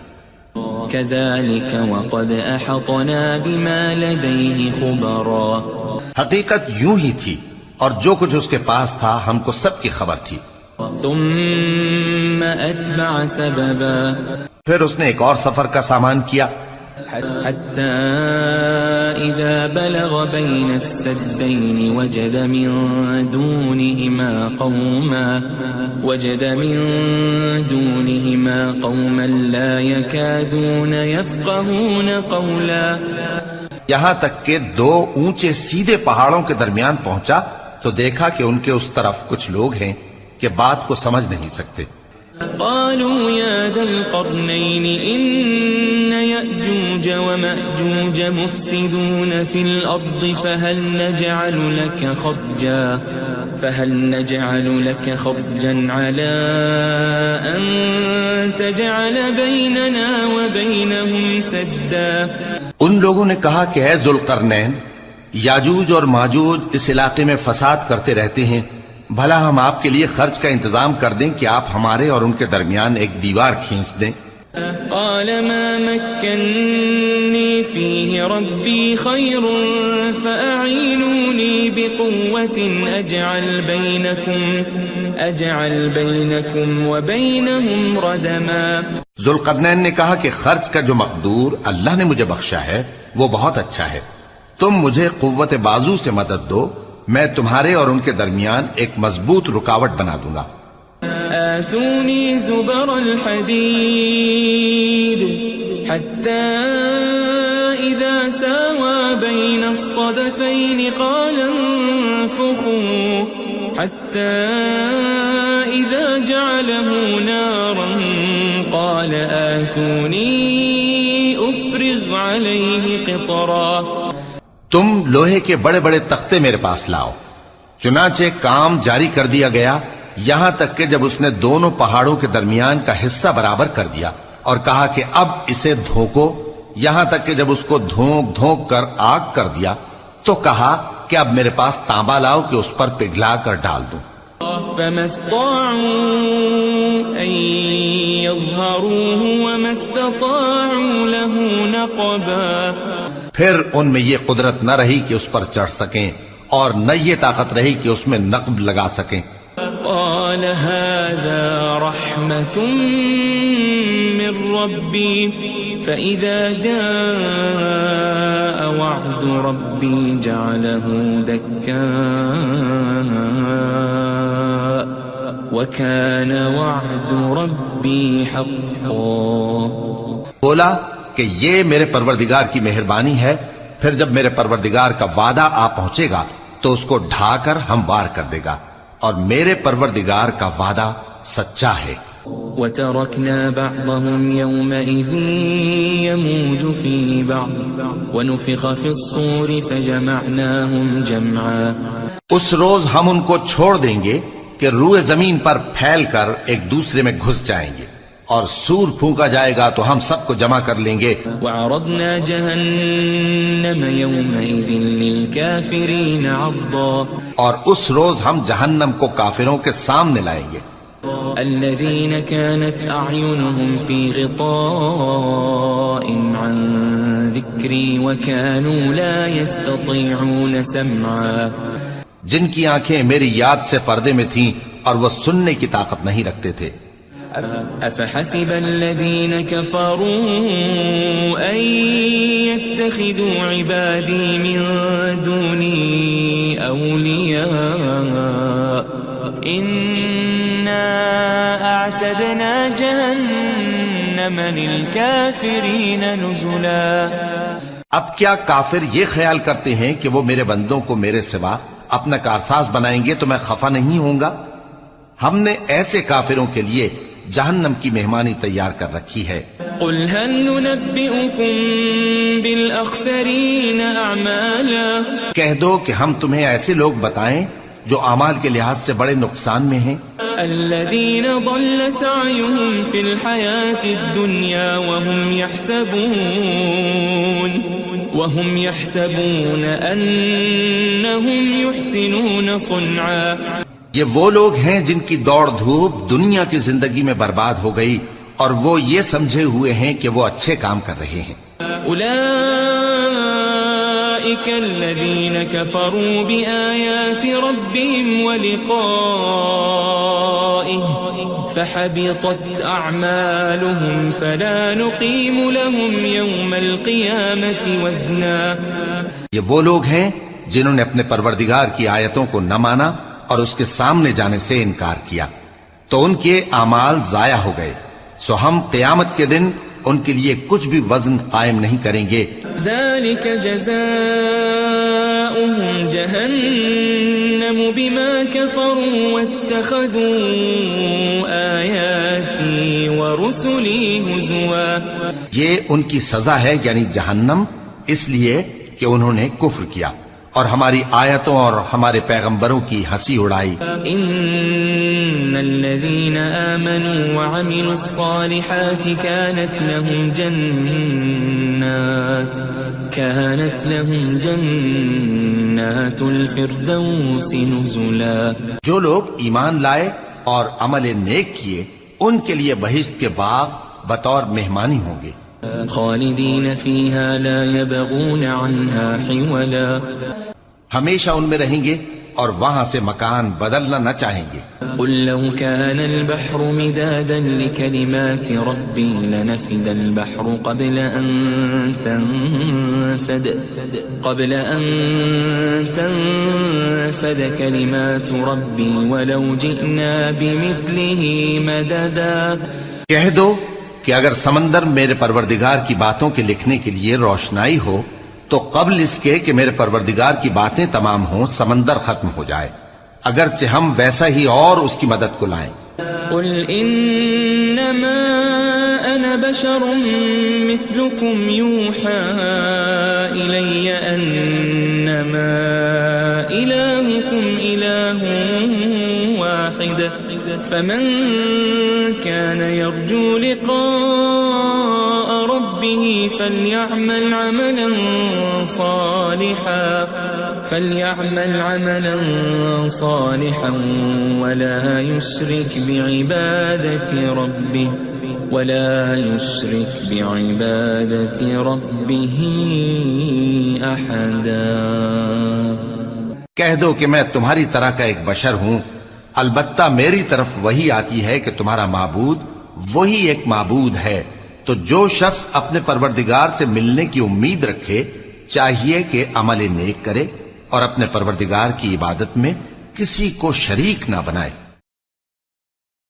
كذلك وقد أحطنا بما لديه خبرا. حقیقت یوں ہی تھی اور جو کچھ اس کے پاس تھا ہم کو سب کی خبر تھی. ثم أتبع سببا. پھر اس نے ایک اور سفر کا سامان کیا حتى إذا بلغ بين السدين وجد من دونهما قوما لا يكادون يفقهون قولا. یہاں تک کہ دو اونچے سیدھے پہاڑوں کے درمیان پہنچا تو دیکھا کہ ان کے اس طرف کچھ لوگ ہیں کہ بات کو سمجھ نہیں سکتے. قالوا يا ذا القرنين إن يأجوج ومأجوج مفسدون في الأرض فهل نجعل لك خرجا على أن تجعل بيننا وبينهم سدا. ان لوگوں نے کہا کہ اے ذوالقرنین، یاجوج اور ماجوج اس علاقے میں فساد کرتے رہتے ہیں، بھلا ہم آپ کے لیے خرچ کا انتظام کر دیں کہ آپ ہمارے اور ان کے درمیان ایک دیوار کھینچ دیں. قال ما مكنني فيه ربي خير فأعينوني بقوة أجعل بينكم وبينهم ردما. ذوالقرنین نے کہا کہ خرچ کا جو مقدور اللہ نے مجھے بخشا ہے وہ بہت اچھا ہے، تم مجھے قوت بازو سے مدد دو، میں تمہارے اور ان کے درمیان ایک مضبوط رکاوٹ بنا دوں گا. آتوني زبر الحديد حتى إذا ساوى بين الصدفين قال انفخوا حتى إذا جعله نارا قال آتوني أفرغ عليه قطرا. تم لوہے کے بڑے بڑے تختے میرے پاس لاؤ. چنانچہ کام جاری کر دیا گیا یہاں تک کہ جب اس نے دونوں پہاڑوں کے درمیان کا حصہ برابر کر دیا اور کہا کہ اب اسے دھوکو، یہاں تک کہ جب اس کو دھونک دھونک کر آگ کر دیا تو کہا کہ اب میرے پاس تانبا لاؤ کہ اس پر پگھلا کر ڈال دوں. فما استطاعوا أن يظهروه وما استطاعوا له نقبا. پھر ان میں یہ قدرت نہ رہی کہ اس پر چڑھ سکیں اور نہ یہ طاقت رہی کہ اس میں نقب لگا سکیں. قال هذا رحمة من ربي فإذا جاء وعد ربي جعله دكا وكان وعد ربي حقا. بولا کہ یہ میرے پروردگار کی مہربانی ہے، پھر جب میرے پروردگار کا وعدہ آ پہنچے گا تو اس کو ڈھا کر ہموار کر دے گا، اور میرے پروردگار کا وعدہ سچا ہے. وَتَرَكْنَا بَعْضَهُمْ يَوْمَئِذٍ يَمُوجُ فِي بَعْضٍ وَنُفِخَ فِي الصُّورِ فَجَمَعْنَاهُمْ جَمْعًا. اس روز ہم ان کو چھوڑ دیں گے کہ روئے زمین پر پھیل کر ایک دوسرے میں گھس جائیں گے، اور سور پھونکا جائے گا تو ہم سب کو جمع کر لیں گے. وعرضنا جهنم يومئذ للكافرين عرضا اور اس روز ہم جہنم کو کافروں کے سامنے لائیں گے. الذين كانت أعينهم في غطاء عن ذكري وكانوا لا يستطيعون سمعا جن کی آنکھیں میری یاد سے پردے میں تھیں اور وہ سننے کی طاقت نہیں رکھتے تھے. أفحسب الذين كفروا أن يتخذوا عبادي من دوني أولياء إنا أعتدنا جهنم للكافرين نزلا. اب کیا کافر یہ خیال کرتے ہیں کہ وہ میرے بندوں کو میرے سوا اپنا کارساز بنائیں گے تو میں خفا نہیں ہوں گا؟ ہم نے ایسے کافروں کے لیے جہنم کی مہمانی تیار کر رکھی ہے. قل هل ننبئكم بالأخسرين أعمالا کہہ دو کہ ہم تمہیں ایسے لوگ بتائیں جو اعمال کے لحاظ سے بڑے نقصان میں ہیں. الذين ضل سعيهم في الحياة الدنيا وهم يحسبون أنهم يحسنون صنعا. یہ وہ لوگ ہیں جن کی دوڑ دھوپ دنیا کی زندگی میں برباد ہو گئی اور وہ یہ سمجھے ہوئے ہیں کہ وہ اچھے کام کر رہے ہیں. أولئك الذين كفروا بآيات ربهم ولقائه فحبطت أعمالهم فلا نقيم لهم يوم القيامة وزنا. یہ وہ لوگ ہیں جنہوں نے اپنے پروردگار کی آیتوں کو نہ مانا اور اس کے سامنے جانے سے انکار کیا تو ان کے اعمال ضائع ہو گئے، سو ہم قیامت کے دن ان کے لیے کچھ بھی وزن قائم نہیں کریں گے. ذلك جزاؤهم جهنم بما كفروا واتخذوا آياتي ورسلي هزوا. یہ ان کی سزا ہے یعنی جہنم، اس لیے کہ انہوں نے کفر کیا اور ہماری آیتوں اور ہمارے پیغمبروں کی ہنسی اڑائی. ان الذين آمنوا وعملوا الصالحات كانت لهم جنات الفردوس نزلا. جو لوگ ایمان لائے اور عمل نیک کیے ان کے لیے بہشت کے باغ بطور مہمانی ہوں گے. خالدین فیہا لا یبغون عنہا حولا. ہمیشہ ان میں رہیں گے اور وہاں سے مکان بدلنا نہ چاہیں گے. قل لو كان البحر مدادا لكلمات ربي لنفد البحر قبل أن تنفد كلمات ربي ولو جئنا بمثله مددا. کہہ دو کہ اگر سمندر میرے پروردگار کی باتوں کے لکھنے کے لیے روشنائی ہو تو قبل اس کے کہ میرے پروردگار کی باتیں تمام ہوں سمندر ختم ہو جائے، اگرچہ ہم ویسا ہی اور اس کی مدد کو لائیں. قل انما انا بشر مثلكم يوحى الي انما الهكم اله واحد فمن كان يرجو لقاء ربه فليعمل عملا صالحا ولا يشرك بعبادة ربه أحدا. کہہ دو کہ میں تمہاری طرح کا ایک بشر ہوں، البتہ میری طرف وہی آتی ہے کہ تمہارا معبود وہی ایک معبود ہے. تو جو شخص اپنے پروردگار سے ملنے کی امید رکھے چاہیے کہ عمل نیک کرے اور اپنے پروردگار کی عبادت میں کسی کو شریک نہ بنائے.